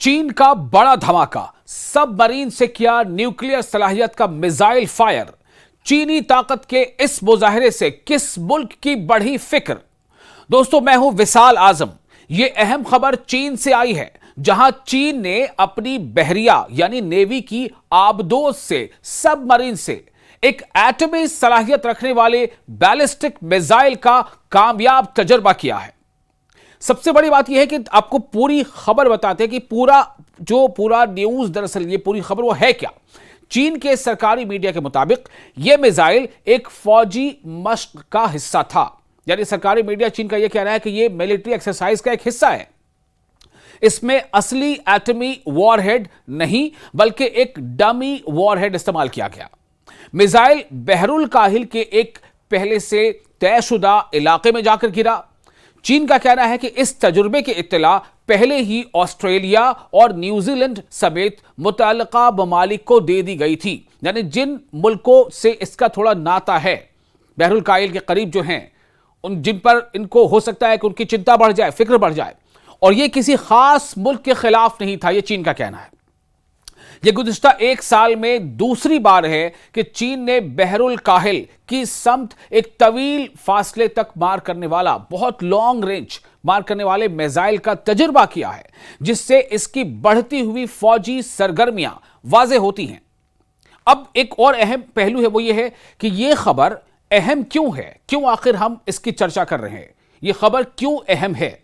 चीन का बड़ा धमाका, सबमरीन से किया न्यूक्लियर सलाहियत का मिसाइल फायर। चीनी ताकत के इस मुजाहरे से किस मुल्क की बढ़ी फिक्र। दोस्तों, मैं हूं विशाल आजम। यह अहम खबर चीन से आई है, जहां चीन ने अपनी बहरिया यानी नेवी की आबदोज से, सबमरीन से एक एटमी सलाहियत रखने वाले बैलिस्टिक मिसाइल का कामयाब तजर्बा किया है। सबसे बड़ी बात यह है कि आपको पूरी खबर बताते हैं कि पूरा न्यूज, दरअसल ये पूरी खबर वो है क्या। चीन के सरकारी मीडिया के मुताबिक यह मिसाइल एक फौजी मशक का हिस्सा था। यानी सरकारी मीडिया चीन का यह कहना है कि यह मिलिट्री एक्सरसाइज का एक हिस्सा है। इसमें असली एटमी वॉरहेड नहीं, बल्कि एक डमी वॉरहेड इस्तेमाल किया गया। मिसाइल बहरुल काहिल के एक पहले से तयशुदा इलाके में जाकर गिरा। चीन का कहना है कि इस तजुर्बे की इत्तला पहले ही ऑस्ट्रेलिया और न्यूजीलैंड समेत मुतल्लिका ममालिक को दे दी गई थी। यानी जिन मुल्कों से इसका थोड़ा नाता है, बहरुल काहिल के करीब जो हैं, जिन पर इनको हो सकता है कि उनकी चिंता बढ़ जाए, फिक्र बढ़ जाए। और यह किसी खास मुल्क के खिलाफ नहीं था, यह चीन का कहना है। यह गुज़िश्ता एक साल में दूसरी बार है कि चीन ने बहरुल काहिल की समत एक तवील फासले तक मार करने वाला, बहुत लॉन्ग रेंज मार करने वाले मिसाइल का तजुर्बा किया है, जिससे इसकी बढ़ती हुई फौजी सरगर्मियां वाज़ेह होती हैं। अब एक और अहम पहलू है, वो ये है कि यह खबर अहम क्यों है, क्यों आखिर हम इसकी चर्चा कर रहे हैं, यह खबर क्यों अहम है।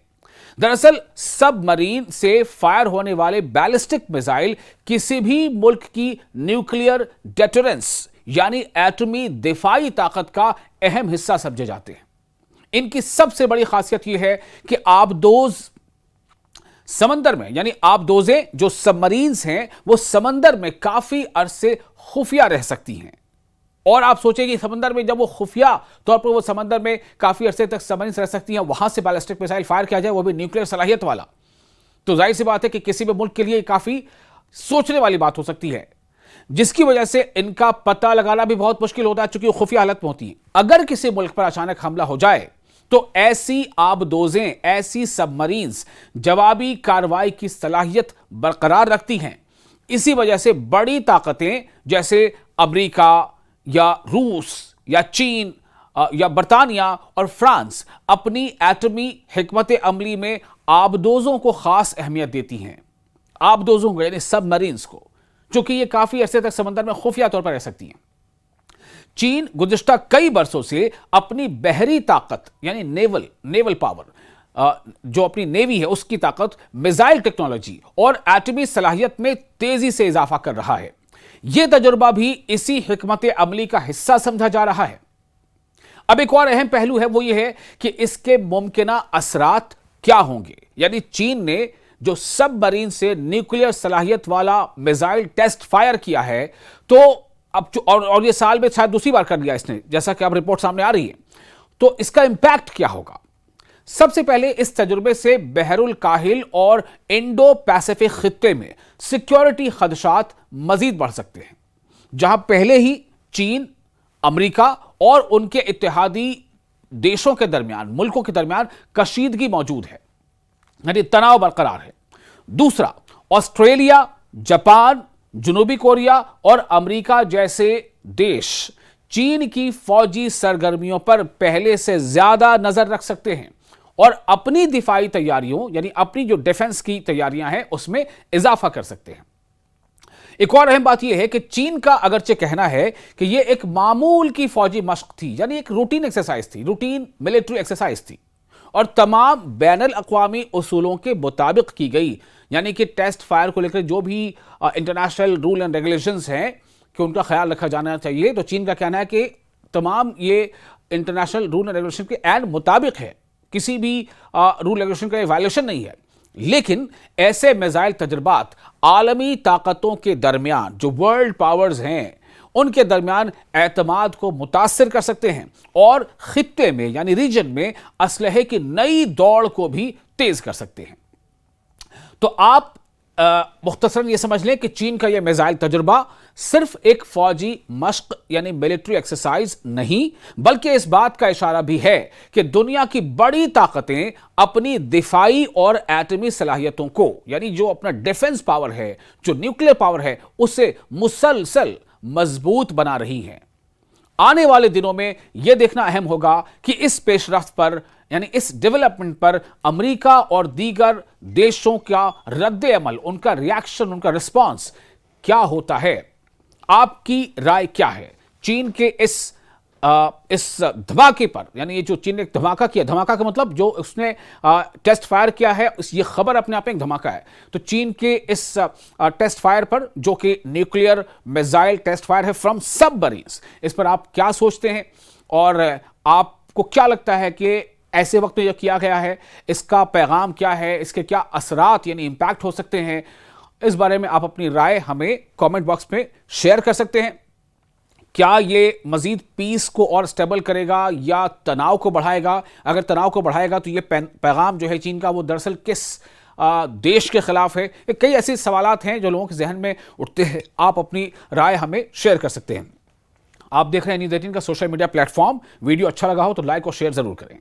दरअसल सबमरीन से फायर होने वाले बैलिस्टिक मिसाइल किसी भी मुल्क की न्यूक्लियर डेटरेंस यानी एटमी दिफाई ताकत का अहम हिस्सा समझे जाते हैं। इनकी सबसे बड़ी खासियत यह है कि आबदोज समंदर में, यानी आबदोजें जो सबमरीन्स हैं, वो समंदर में काफी अरसे खुफिया रह सकती हैं। और आप सोचेंगे समंदर में जब वो खुफिया तौर पर वो समंदर में काफी अरसे तक सबमरीन रह सकती हैं, वहां से बैलिस्टिक मिसाइल फायर किया जाए, वो भी न्यूक्लियर सलाहियत वाला, तो जाहिर सी बात है कि किसी भी मुल्क के लिए काफी सोचने वाली बात हो सकती है, जिसकी वजह से इनका पता लगाना भी बहुत मुश्किल होता है, चूंकि खुफिया हालत में होती है। अगर किसी मुल्क पर अचानक हमला हो जाए तो ऐसी आबदोजें, ऐसी सबमरीन्स जवाबी कार्रवाई की सलाहियत बरकरार रखती हैं। इसी वजह से बड़ी ताकतें जैसे अमेरिका या रूस या चीन या बरतानिया और फ्रांस अपनी एटमी हिकमत अमली में आबदोजों को खास अहमियत देती हैं। आबदोजों को यानी सबमरीन्स को, चूंकि ये काफी अरसे तक समंदर में खुफिया तौर पर रह सकती हैं। चीन गुज़िश्ता कई बरसों से अपनी बहरी ताकत यानी नेवल पावर, जो अपनी नेवी है उसकी ताकत, मिसाइल टेक्नोलॉजी और एटमी सलाहियत में तेजी से इजाफा कर रहा है। यह तजुर्बा भी इसी हिकमत अमली का हिस्सा समझा जा रहा है। अब एक और अहम पहलू है, वो यह है कि इसके मुमकिना असरात क्या होंगे। यानी चीन ने जो सबमरीन से न्यूक्लियर सलाहियत वाला मिसाइल टेस्ट फायर किया है, तो अब और ये साल में शायद दूसरी बार कर लिया इसने, जैसा कि अब रिपोर्ट सामने आ रही है, तो इसका इंपैक्ट क्या होगा। सबसे पहले इस तजुर्बे से बहरुल काहिल और इंडो पैसिफिक खित्ते में सिक्योरिटी खदशात मजीद बढ़ सकते हैं, जहां पहले ही चीन, अमेरिका और उनके इत्तेहादी देशों के दरमियान, मुल्कों के दरमियान कशीदगी मौजूद है, यानी तनाव बरकरार है। दूसरा, ऑस्ट्रेलिया, जापान, जनूबी कोरिया और अमेरिका जैसे देश चीन की फौजी सरगर्मियों पर पहले से ज्यादा नजर रख सकते हैं और अपनी दिफाई तैयारियों यानी अपनी जो डिफेंस की तैयारियां हैं उसमें इजाफा कर सकते हैं। एक और अहम बात यह है कि चीन का अगरचे कहना है कि यह एक मामूल की फौजी मशक थी, यानी एक रूटीन एक्सरसाइज थी, रूटीन मिलिट्री एक्सरसाइज थी, और तमाम बैनुल अक़वामी उसूलों के मुताबिक की गई। यानी कि टेस्ट फायर को लेकर जो भी इंटरनेशनल रूल एंड रेगुलेशंस हैं कि उनका ख्याल रखा जाना चाहिए, तो चीन का कहना है कि तमाम ये इंटरनेशनल रूल एंड रेगुलेशन के एंड मुताबिक है, किसी भी रूल रेगुलेशन का वायलेशन नहीं है। लेकिन ऐसे मिसाइल तजर्बात आलमी ताकतों के दरमियान, जो वर्ल्ड पावर्स हैं, उनके दरमियान एतमाद को मुतासिर कर सकते हैं और खित्ते में यानी रीजन में असलहे की नई दौड़ को भी तेज कर सकते हैं। तो आप मुख्तसरन ये समझ लें कि चीन का यह मिसाइल तजुर्बा सिर्फ एक फौजी मश्क यानी मिलिट्री एक्सरसाइज नहीं, बल्कि इस बात का इशारा भी है कि दुनिया की बड़ी ताकतें अपनी दिफाई और एटमी सलाहियतों को, यानी जो अपना डिफेंस पावर है, जो न्यूक्लियर पावर है, उसे मुसलसल मजबूत बना रही हैं। आने वाले दिनों में यह देखना अहम होगा कि इस पेशरफ्त पर, यानी इस डेवलपमेंट पर अमेरिका और दीगर देशों का रद्द अमल, उनका रिएक्शन, उनका रिस्पांस क्या होता है। आपकी राय क्या है चीन के इस धमाके पर? यानी ये जो चीन ने एक धमाका किया, धमाका का मतलब जो उसने टेस्ट फायर किया है, ये खबर अपने आप में एक धमाका है। तो चीन के इस टेस्ट फायर पर, जो कि न्यूक्लियर मिसाइल टेस्ट फायर है फ्रॉम सबमरीन्स, इस पर आप क्या सोचते हैं और आपको क्या लगता है कि ऐसे वक्त में जो किया गया है इसका पैगाम क्या है, इसके क्या असरात यानी इंपैक्ट हो सकते हैं? इस बारे में आप अपनी राय हमें कमेंट बॉक्स में शेयर कर सकते हैं। क्या ये मजीद पीस को और स्टेबल करेगा या तनाव को बढ़ाएगा? अगर तनाव को बढ़ाएगा तो ये पैगाम जो है चीन का, वो दरअसल किस देश के खिलाफ है? कई ऐसे सवालात हैं जो लोगों के जहन में उठते हैं। आप अपनी राय हमें शेयर कर सकते हैं। आप देख रहे हैं न्यूज़ 18 का सोशल मीडिया प्लेटफॉर्म। वीडियो अच्छा लगा हो तो लाइक और शेयर जरूर करें।